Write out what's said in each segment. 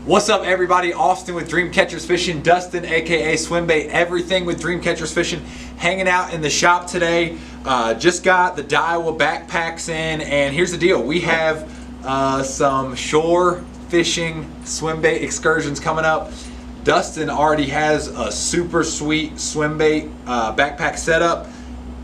What's up, everybody? Austin with Dream Catchers Fishing, Dustin aka Swimbait, everything with Dream Catchers Fishing, hanging out in the shop today. Just got the Daiwa backpacks in, and here's the deal. We have some shore fishing swimbait excursions coming up. Dustin already has a super sweet swimbait backpack setup.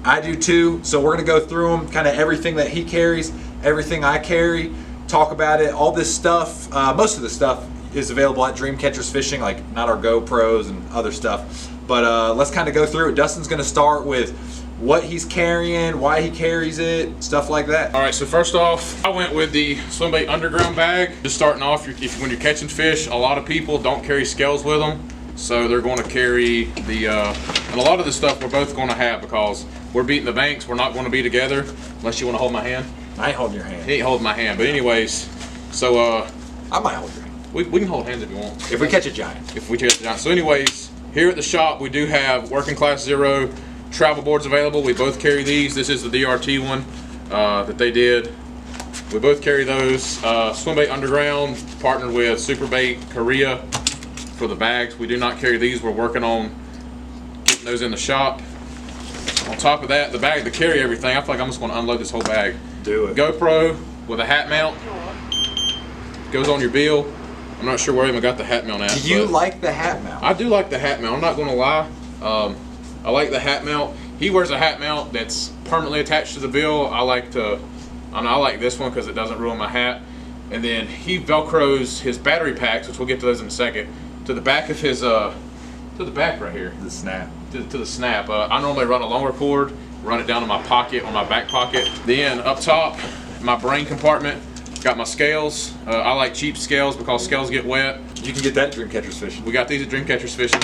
I do too, so we're gonna go through them, kind of everything that he carries, everything I carry, talk about it, all this stuff. Most of the stuff is available at Dream Catchers Fishing, like not our GoPros and other stuff. But let's kind of go through it. Dustin's gonna start with what he's carrying, why he carries it, stuff like that. All right, so first off, I went with the Swimbait underground bag. Just starting off, when you're catching fish, a lot of people don't carry scales with them. So they're going to carry the, and a lot of the stuff we're both going to have because we're beating the banks. We're not going to be together unless you want to hold my hand. I ain't holding your hand. He ain't holding my hand, but anyways, so I might hold your hand. We can hold hands if you want. If we catch a giant. If we catch a giant. So anyways, here at the shop, we do have working class zero travel boards available. We both carry these. This is the DRT one that they did. We both carry those. Swimbait Underground partnered with SuperBait Korea for the bags. We do not carry these. We're working on getting those in the shop. On top of that, the bag to carry everything, I feel like I'm just going to unload this whole bag. Do it. GoPro with a hat mount. Goes on your bill. I'm not sure where I even got the hat mount at. Do you like the hat mount? I do like the hat mount. I'm not going to lie. I like the hat mount. He wears a hat mount that's permanently attached to the bill. I like this one because it doesn't ruin my hat. And then he velcros his battery packs, which we'll get to those in a second, to the back of his to the back right here. The snap. To the snap. I normally run a longer cord, run it down in my pocket, on my back pocket. Then up top, my brain compartment, got my scales. I like cheap scales because scales get wet. You can get that at Dream Catchers Fishing. We got these at Dream Catchers Fishing.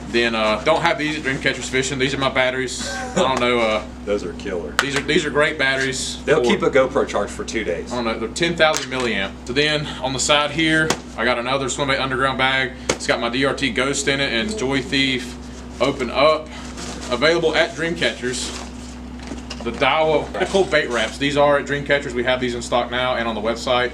Then don't have these at Dream Catchers Fishing. These are my batteries. I don't know. Those are killer. These are great batteries. They'll keep a GoPro charge for 2 days. I don't know. They're 10,000 milliamp. So then on the side here, I got another Swimbait Underground bag. It's got my DRT Ghost in it and Joy Thief Open Up. Available at Dream Catchers. The Daiwa cool bait wraps. These are at Dream Catchers. We have these in stock now and on the website.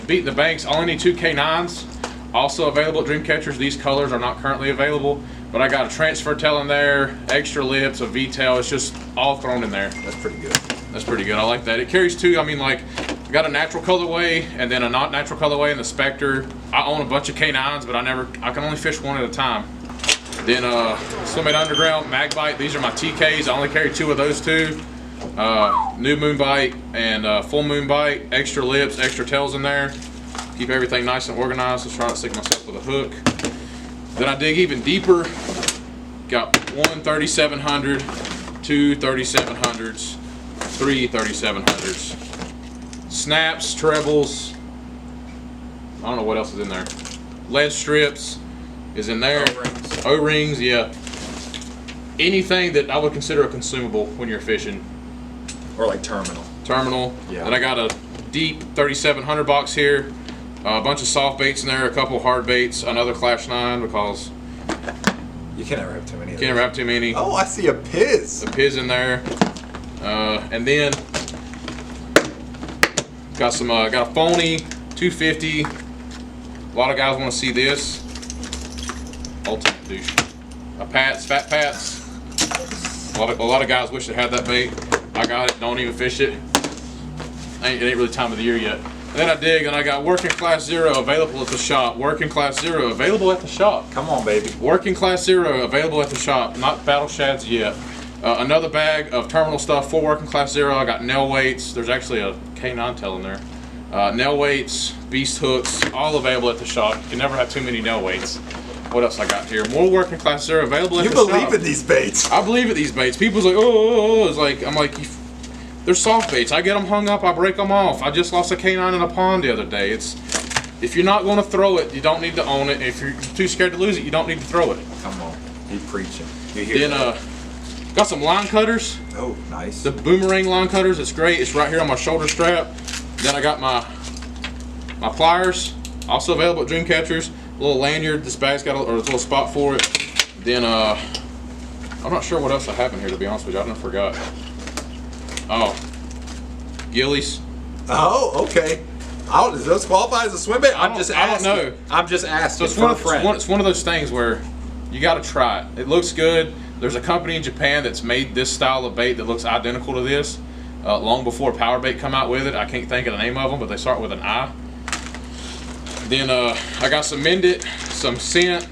Beating the banks. I only need 2 K9s. Also available at Dream Catchers. These colors are not currently available, but I got a transfer tail in there, extra lips, a V-tail. It's just all thrown in there. That's pretty good. That's pretty good. I like that. It carries 2. I mean, like, I got a natural colorway and then a not natural colorway in the Spectre. I own a bunch of K9s, but I can only fish one at a time. Then Swimbait Underground, Magbite. These are my TKs. I only carry 2 of those 2. New moon bite and full moon bite. Extra lips, extra tails in there. Keep everything nice and organized. Let's try not to stick myself with a hook. Then I dig even deeper. Got 1 3700, 2 3700s, 3 3700s. Snaps, trebles. I don't know what else is in there. Lead strips is in there. O-rings, yeah. Anything that I would consider a consumable when you're fishing. Or like terminal. Terminal. Yeah. Then I got a deep 3700 box here. A bunch of soft baits in there, a couple hard baits, another Clash 9 because you can never have too many. You can't never have too many. Oh, I see a Piz. A Piz in there. And then got got a phony 250. A lot of guys want to see this. Ultimate douche. A Pats, Fat Pats. A lot of guys wish they had that bait. I got it. Don't even fish it. It ain't really time of the year yet. And then I dig and I got Working Class Zero available at the shop. Working Class Zero available at the shop. Come on, baby. Working Class Zero available at the shop. Not battle shads yet. Another bag of terminal stuff for Working Class Zero. I got nail weights. There's actually a K9 tail in there. Nail weights, beast hooks, all available at the shop. You can never have too many nail weights. What else I got here? More Working Class Zero available at the shop. You believe in these baits. I believe in these baits. People's like, oh, it's like, I'm like, they're soft baits. I get them hung up, I break them off. I just lost a K9 in a pond the other day. If you're not going to throw it, you don't need to own it. If you're too scared to lose it, you don't need to throw it. Come on, keep preaching. Then got some line cutters. Oh, nice. The boomerang line cutters. It's great. It's right here on my shoulder strap. Then I got my pliers, also available at Dream Catchers. A little lanyard. This bag's got a little spot for it. Then I'm not sure what else I have in here, to be honest with you. I forgot. Oh, gillies. Oh, okay. Does those qualify as a swim bait? I'm just asking. I don't know. I'm just asking. So it's one of those things where you got to try it. It looks good. There's a company in Japan that's made this style of bait that looks identical to this. Long before Power Bait come out with it. I can't think of the name of them, but they start with an I. Then I got some Mendit, some Scent,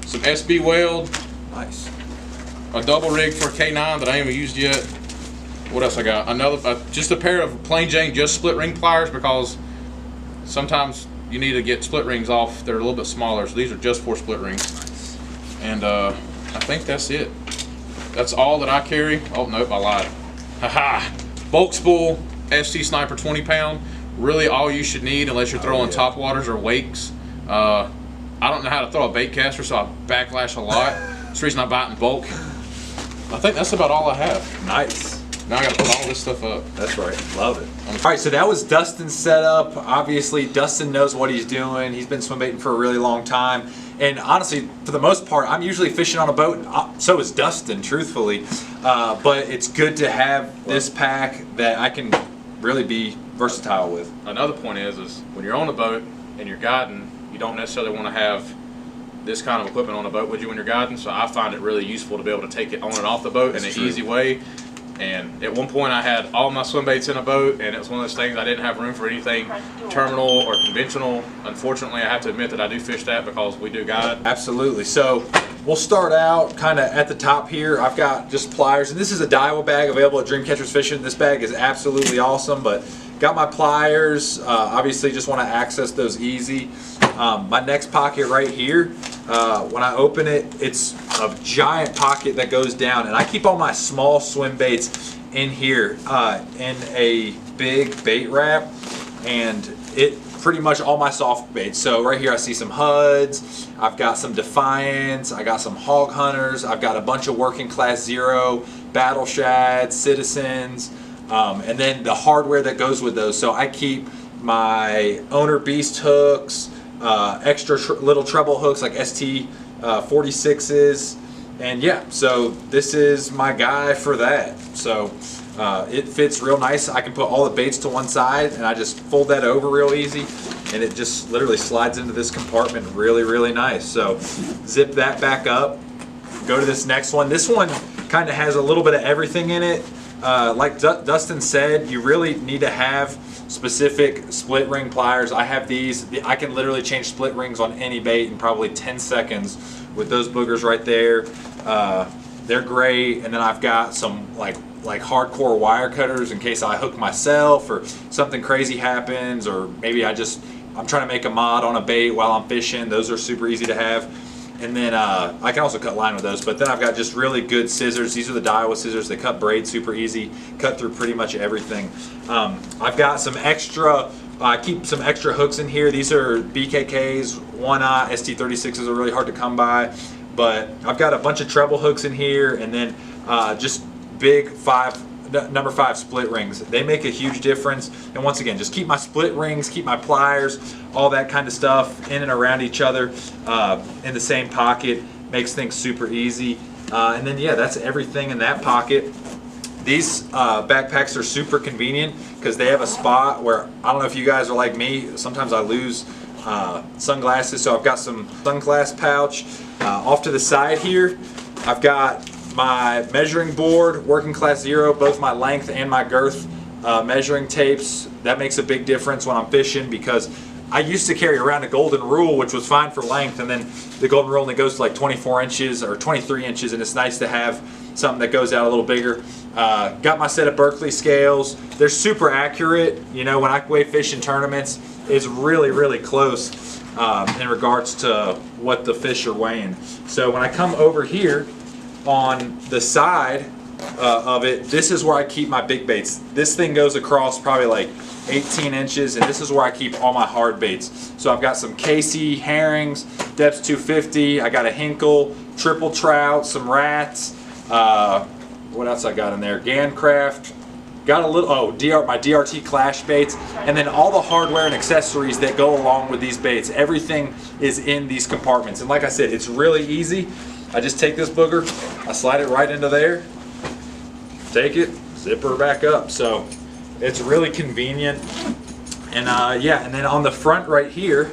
some SB Weld. Nice. A double rig for a K9 that I haven't used yet. What else I got? Another, just a pair of plain Jane just split ring pliers, because sometimes you need to get split rings off. They're a little bit smaller, so these are just for split rings. And I think that's it. That's all that I carry. Oh nope, I lied. Haha. Bulk spool, ST Sniper 20 pound. Really all you should need, unless you're throwing top waters or wakes. I don't know how to throw a bait caster, so I backlash a lot. That's the reason I buy it in bulk. I think that's about all I have. Nice. Now I gotta put all this stuff up. That's right. Love it. All right, so that was Dustin's setup. Obviously, Dustin knows what he's doing. He's been swim baiting for a really long time. And honestly, for the most part, I'm usually fishing on a boat. So is Dustin, truthfully. But it's good to have this pack that I can really be versatile with. Another point is when you're on a boat and you're guiding, you don't necessarily want to have this kind of equipment on a boat with you when you're guiding. So I find it really useful to be able to take it on and off the boat in an easy way. And at one point I had all my swim baits in a boat, and it was one of those things I didn't have room for anything terminal or conventional. Unfortunately, I have to admit that I do fish that because we do guide. Absolutely. So we'll start out kind of at the top here. I've got just pliers, and this is a Daiwa bag available at Dreamcatchers Fishing. This bag is absolutely awesome, but got my pliers. Obviously just want to access those easy. My next pocket right here, when I open it, it's a giant pocket that goes down, and I keep all my small swim baits in here in a big bait wrap, and it pretty much all my soft baits. So right here I see some Huds, I've got some Defiants, I got some Hog Hunters, I've got a bunch of working class zero, Battle Shads, Citizens, and then the hardware that goes with those. So I keep my Owner Beast hooks, extra little treble hooks like ST 46s, and yeah, so this is my guy for that. So it fits real nice. I can put all the baits to one side, and I just fold that over real easy, and it just literally slides into this compartment really nice. So zip that back up, go to this next one. This one kind of has a little bit of everything in it. Like Dustin said, you really need to have specific split ring pliers. I have these. I can literally change split rings on any bait in probably 10 seconds with those boogers right there. They're great. And then I've got some like hardcore wire cutters in case I hook myself or something crazy happens, or maybe I'm trying to make a mod on a bait while I'm fishing. Those are super easy to have. And then I can also cut line with those, but then I've got just really good scissors. These are the Daiwa scissors. They cut braid super easy, cut through pretty much everything. I've got some extra, I keep some extra hooks in here. These are BKKs, 1-eye, ST36s are really hard to come by, but I've got a bunch of treble hooks in here, and then just big number 5 split rings. They make a huge difference. And once again, just keep my split rings, keep my pliers, all that kind of stuff in and around each other in the same pocket. Makes things super easy. And then yeah, that's everything in that pocket. These backpacks are super convenient because they have a spot where, I don't know if you guys are like me, sometimes I lose sunglasses, so I've got some sunglass pouch. Off to the side here, I've got my measuring board, working class zero, both my length and my girth measuring tapes. That makes a big difference when I'm fishing, because I used to carry around a golden rule, which was fine for length, and then the golden rule only goes to like 24 inches or 23 inches, and it's nice to have something that goes out a little bigger. Got my set of Berkeley scales. They're super accurate. You know, when I weigh fish in tournaments, it's really close in regards to what the fish are weighing. So when I come over here, on the side of it, this is where I keep my big baits. This thing goes across probably like 18 inches, and this is where I keep all my hard baits. So I've got some KC herrings, depths 250, I got a Hinkle, triple trout, some rats, what else I got in there? Gancraft, got a little, my DRT Clash baits, and then all the hardware and accessories that go along with these baits. Everything is in these compartments, and like I said, it's really easy. I just take this booger, I slide it right into there, take it, zip her back up. So it's really convenient, And yeah, and then on the front right here,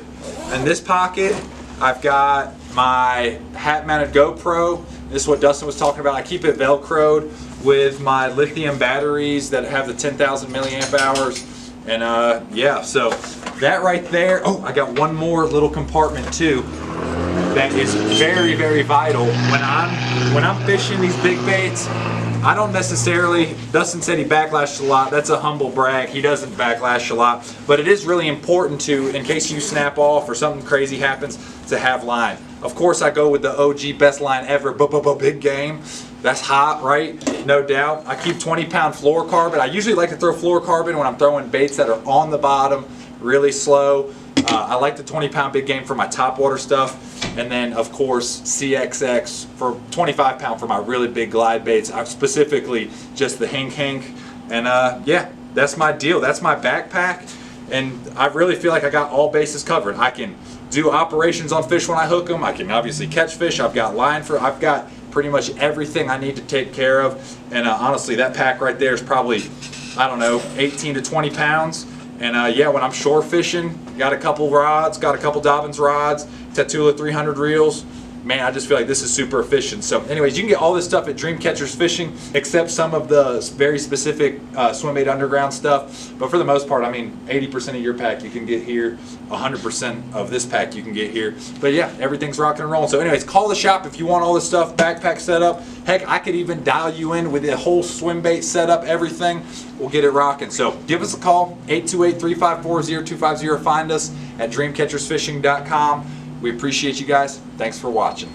in this pocket, I've got my hat-mounted GoPro. This is what Dustin was talking about. I keep it Velcroed with my lithium batteries that have the 10,000 milliamp hours. And yeah, so that right there. Oh, I got one more little compartment too that is very, very vital when I'm fishing these big baits. I don't necessarily, Dustin said he backlashed a lot. That's a humble brag. He doesn't backlash a lot, but it is really important to, in case you snap off or something crazy happens, to have line. Of course, I go with the OG best line ever, big game. That's hot, right? No doubt. I keep 20-pound fluorocarbon. I usually like to throw fluorocarbon when I'm throwing baits that are on the bottom, really slow. I like the 20-pound big game for my topwater stuff. And then, of course, CXX for 25-pound for my really big glide baits. I'm specifically just the Hink. And yeah, that's my deal. That's my backpack. And I really feel like I got all bases covered. I can do operations on fish when I hook them. I can obviously catch fish. I've got I've got pretty much everything I need to take care of. And honestly, that pack right there is probably, I don't know, 18 to 20 pounds. And yeah, when I'm shore fishing, got a couple rods, got a couple Dobbins rods, Tatula 300 reels. Man, I just feel like this is super efficient. So anyways, you can get all this stuff at Dream Catchers Fishing, except some of the very specific Swimbait Underground stuff. But for the most part, I mean, 80% of your pack you can get here, 100% of this pack you can get here. But yeah, everything's rocking and rolling. So anyways, call the shop if you want all this stuff, backpack setup. Heck, I could even dial you in with the whole swim bait setup, everything. We'll get it rocking. So give us a call, 828-354-0250. Find us at dreamcatchersfishing.com. We appreciate you guys. Thanks for watching.